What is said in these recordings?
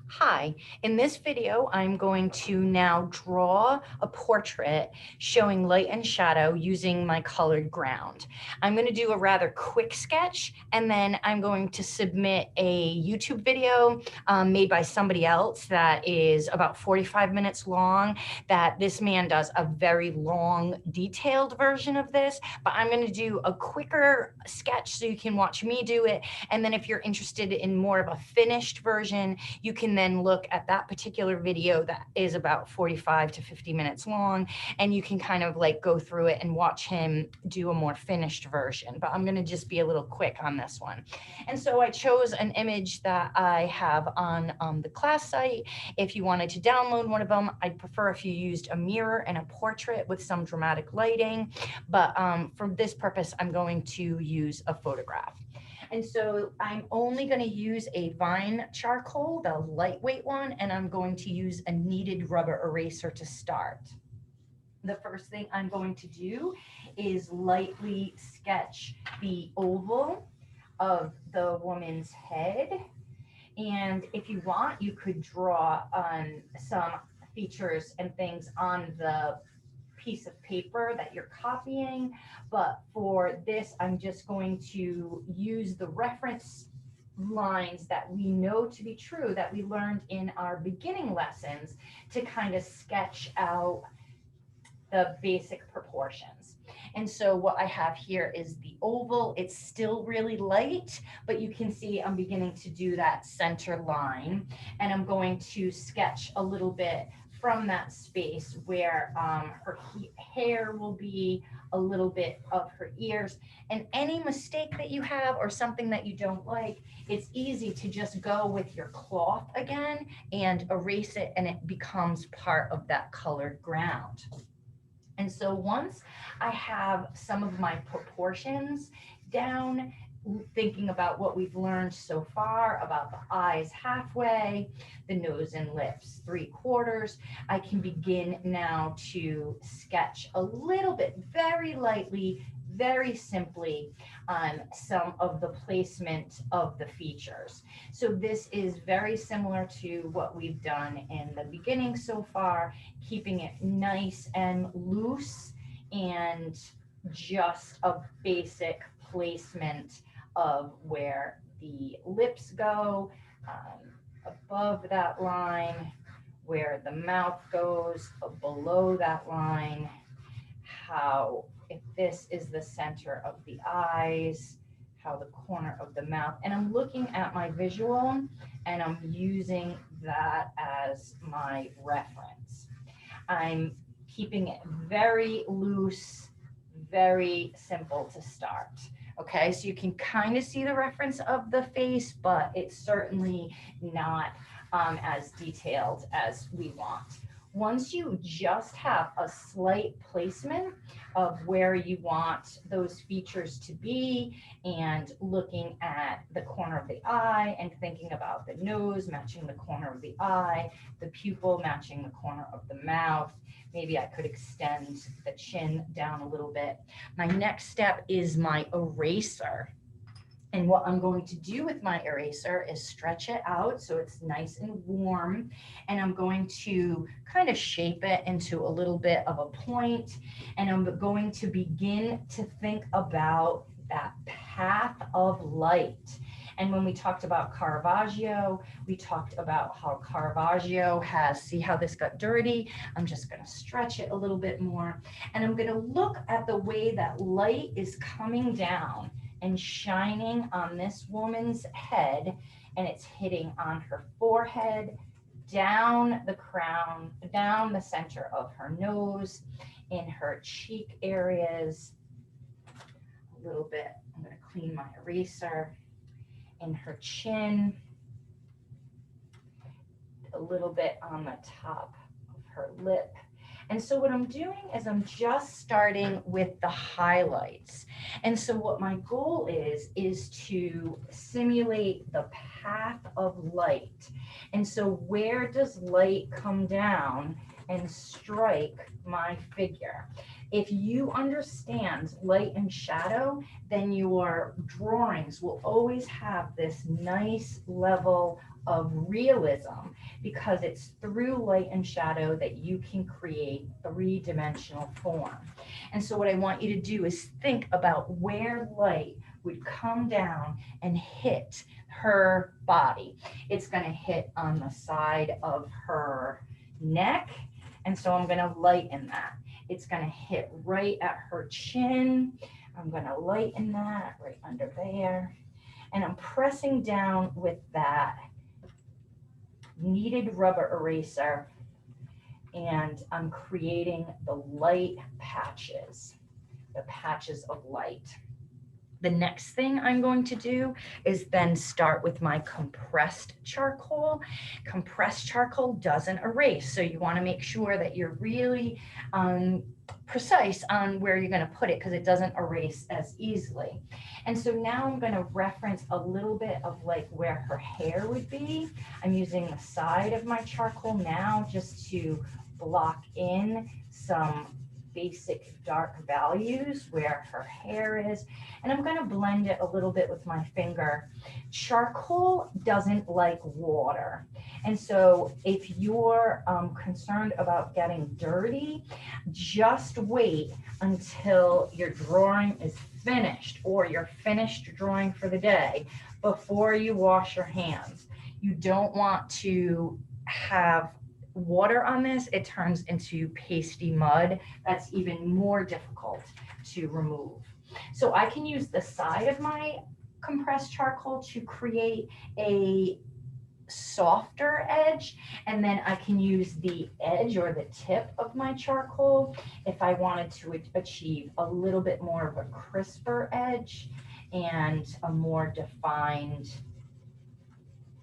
Hi, in this video, I'm going to now draw a portrait showing light and shadow using my colored ground. I'm going to do a rather quick sketch, and then I'm going to submit a YouTube video made by somebody else that is about 45 minutes long, that this man does a very long, detailed version of this, but I'm going to do a quicker sketch so you can watch me do it. And then if you're interested in more of a finished version, you can then look at that particular video that is about 45 to 50 minutes long, and you can kind of like go through it and watch him do a more finished version. But I'm going to just be a little quick on this one. And so I chose an image that I have on the class site. If you wanted to download one of them, I'd prefer if you used a mirror and a portrait with some dramatic lighting. But for this purpose, I'm going to use a photograph. And so I'm only going to use a Vine charcoal, the lightweight one, and I'm going to use a kneaded rubber eraser to start. The first thing I'm going to do is lightly sketch the oval of the woman's head. And if you want, you could draw on some features and things on the piece of paper that you're copying. But for this, I'm just going to use the reference lines that we know to be true that we learned in our beginning lessons to kind of sketch out the basic proportions. And so what I have here is the oval. It's still really light, but you can see I'm beginning to do that center line, and I'm going to sketch a little bit from that space where her hair will be, a little bit of her ears. And any mistake that you have or something that you don't like, it's easy to just go with your cloth again and erase it, and it becomes part of that colored ground. And so once I have some of my proportions down, thinking about what we've learned so far about the eyes halfway, the nose and lips 3/4, I can begin now to sketch a little bit, very lightly, very simply, on some of the placement of the features. So this is very similar to what we've done in the beginning so far, keeping it nice and loose and just a basic placement of where the lips go, above that line, where the mouth goes, below that line, how, if this is the center of the eyes, how the corner of the mouth, and I'm looking at my visual and I'm using that as my reference. I'm keeping it very loose, very simple to start. Okay, so you can kind of see the reference of the face, but it's certainly not as detailed as we want. Once you just have a slight placement of where you want those features to be, and looking at the corner of the eye and thinking about the nose matching the corner of the eye, the pupil matching the corner of the mouth, maybe I could extend the chin down a little bit. My next step is my eraser. And what I'm going to do with my eraser is stretch it out so it's nice and warm. And I'm going to kind of shape it into a little bit of a point. And I'm going to begin to think about that path of light. And when we talked about Caravaggio, we talked about how Caravaggio has, see how this got dirty? I'm just going to stretch it a little bit more. And I'm going to look at the way that light is coming down and shining on this woman's head, and it's hitting on her forehead, down the crown, down the center of her nose, in her cheek areas, a little bit. I'm going to clean my eraser, in her chin, a little bit on the top of her lip. And so what I'm doing is I'm just starting with the highlights. And so what my goal is to simulate the path of light. And so where does light come down and strike my figure? If you understand light and shadow, then your drawings will always have this nice level of realism, because it's through light and shadow that you can create three-dimensional form. And so what I want you to do is think about where light would come down and hit her body. It's going to hit on the side of her neck, and so I'm going to lighten that. It's going to hit right at her chin. I'm going to lighten that right under there. And I'm pressing down with that kneaded rubber eraser, and I'm creating the light patches, the patches of light. The next thing I'm going to do is then start with my compressed charcoal. Compressed charcoal doesn't erase, so you want to make sure that you're really precise on where you're going to put it, because it doesn't erase as easily. And so now I'm going to reference a little bit of like where her hair would be. I'm using the side of my charcoal now just to block in some basic dark values where her hair is, and I'm going to blend it a little bit with my finger. Charcoal doesn't like water, and so if you're concerned about getting dirty, just wait until your drawing is finished, or you're finished drawing for the day, before you wash your hands. You don't want to have water on this. It turns into pasty mud that's even more difficult to remove. So I can use the side of my compressed charcoal to create a softer edge, and then I can use the edge or the tip of my charcoal if I wanted to achieve a little bit more of a crisper edge and a more defined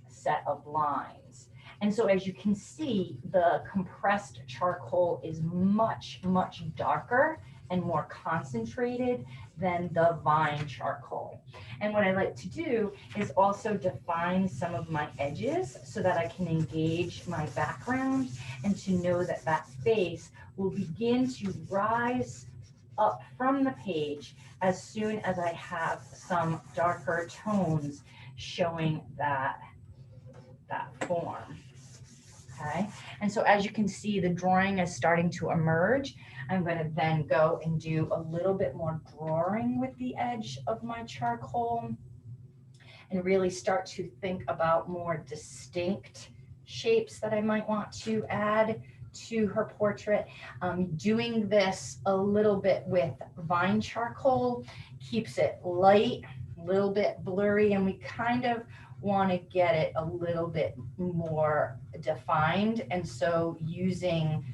set of lines. And so as you can see, the compressed charcoal is much, much darker and more concentrated than the vine charcoal. And what I like to do is also define some of my edges so that I can engage my background and to know that that face will begin to rise up from the page as soon as I have some darker tones showing that form. Okay, and so as you can see, the drawing is starting to emerge. I'm going to then go and do a little bit more drawing with the edge of my charcoal and really start to think about more distinct shapes that I might want to add to her portrait. Doing this a little bit with vine charcoal keeps it light, a little bit blurry, and we kind of want to get it a little bit more defined. And so using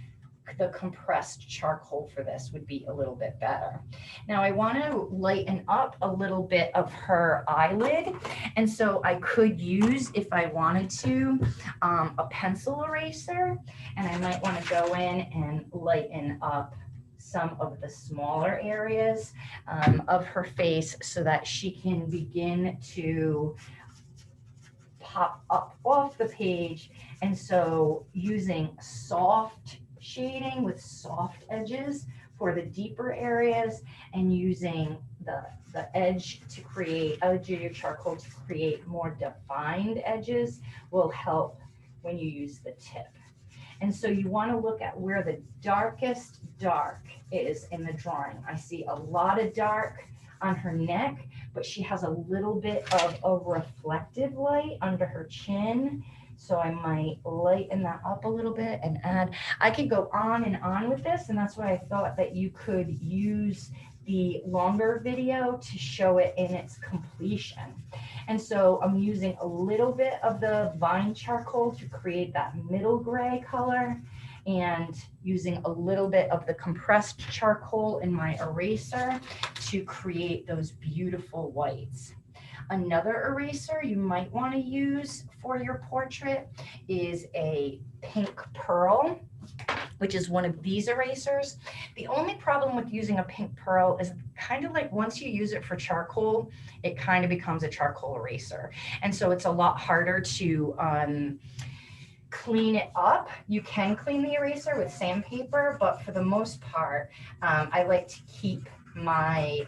the compressed charcoal for this would be a little bit better. Now I want to lighten up a little bit of her eyelid. And so I could use, if I wanted to, a pencil eraser, and I might want to go in and lighten up some of the smaller areas of her face so that she can begin to pop up off the page. And so using soft shading with soft edges for the deeper areas, and using the edge to create, edge of your charcoal to create more defined edges will help when you use the tip. And so you want to look at where the darkest dark is in the drawing. I see a lot of dark on her neck, but she has a little bit of a reflective light under her chin. So I might lighten that up a little bit and add. I could go on and on with this, and that's why I thought that you could use the longer video to show it in its completion. And so I'm using a little bit of the vine charcoal to create that middle gray color, and using a little bit of the compressed charcoal in my eraser to create those beautiful whites. Another eraser you might want to use for your portrait is a pink pearl, which is one of these erasers. The only problem with using a pink pearl is kind of like once you use it for charcoal, it kind of becomes a charcoal eraser. And so it's a lot harder to clean it up. You can clean the eraser with sandpaper, but for the most part, I like to keep my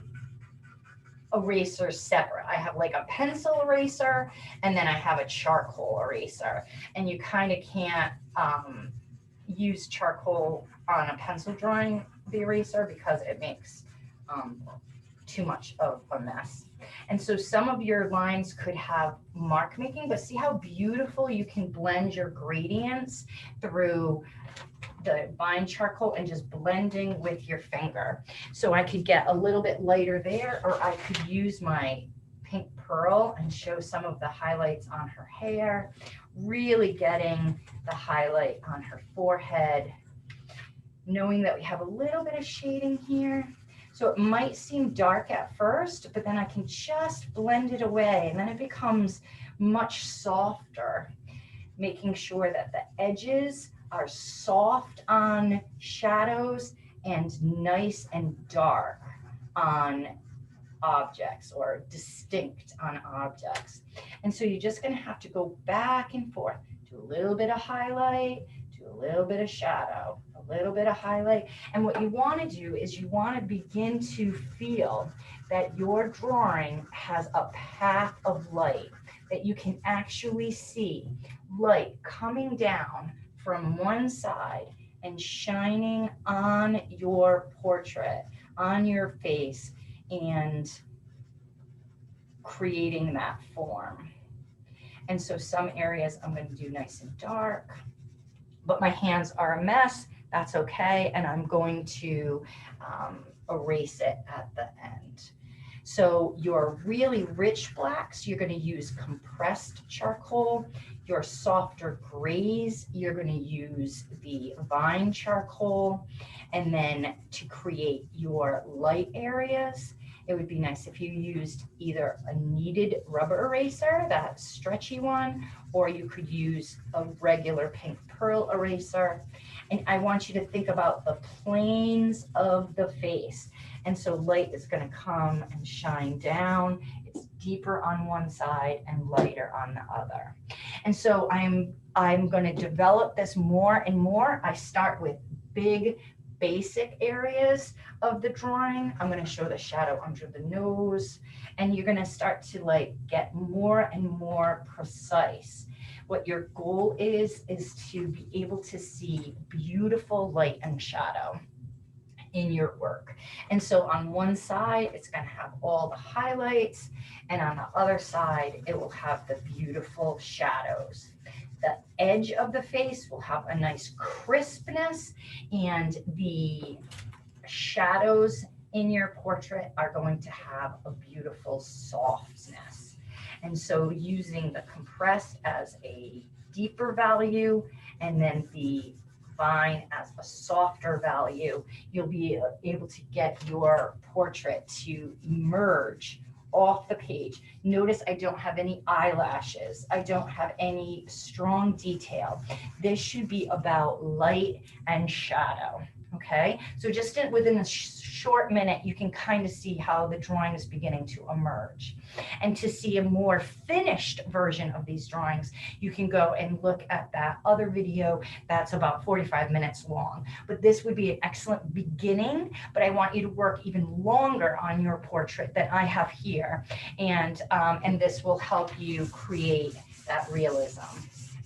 erasers separate. I have like a pencil eraser and then I have a charcoal eraser. And you kind of can't use charcoal on a pencil drawing the eraser because it makes too much of a mess. And so some of your lines could have mark making, but see how beautiful you can blend your gradients through the vine charcoal and just blending with your finger. So I could get a little bit lighter there, or I could use my pink pearl and show some of the highlights on her hair, really getting the highlight on her forehead, knowing that we have a little bit of shading here. So it might seem dark at first, but then I can just blend it away and then it becomes much softer, making sure that the edges are soft on shadows and nice and dark on objects, or distinct on objects. And so you're just going to have to go back and forth, do a little bit of highlight, do a little bit of shadow, a little bit of highlight. And what you want to do is you want to begin to feel that your drawing has a path of light, that you can actually see light coming down from one side and shining on your portrait, on your face, and creating that form. And so some areas I'm going to do nice and dark, but my hands are a mess. That's okay. And I'm going to erase it at the end. So your really rich blacks, you're going to use compressed charcoal. Your softer grays, you're going to use the vine charcoal. And then to create your light areas, it would be nice if you used either a kneaded rubber eraser, that stretchy one, or you could use a regular pink pearl eraser. And I want you to think about the planes of the face. And so light is going to come and shine down. It's deeper on one side and lighter on the other. And so I'm going to develop this more and more. I start with big, basic areas of the drawing. I'm going to show the shadow under the nose, and you're going to start to like get more and more precise. What your goal is to be able to see beautiful light and shadow in your work. And so on one side, it's going to have all the highlights, and on the other side, it will have the beautiful shadows. The edge of the face will have a nice crispness, and the shadows in your portrait are going to have a beautiful softness. And so using the compressed as a deeper value and then the vine as a softer value, you'll be able to get your portrait to emerge off the page. Notice I don't have any eyelashes. I don't have any strong detail. This should be about light and shadow. Okay, so just within a short minute, you can kind of see how the drawing is beginning to emerge. And to see a more finished version of these drawings, you can go and look at that other video that's about 45 minutes long. But this would be an excellent beginning, but I want you to work even longer on your portrait that I have here. And this will help you create that realism.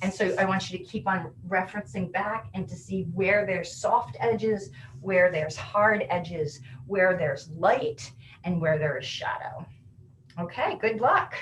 And so I want you to keep on referencing back and to see where there's soft edges, where there's hard edges, where there's light, and where there is shadow. Okay, good luck.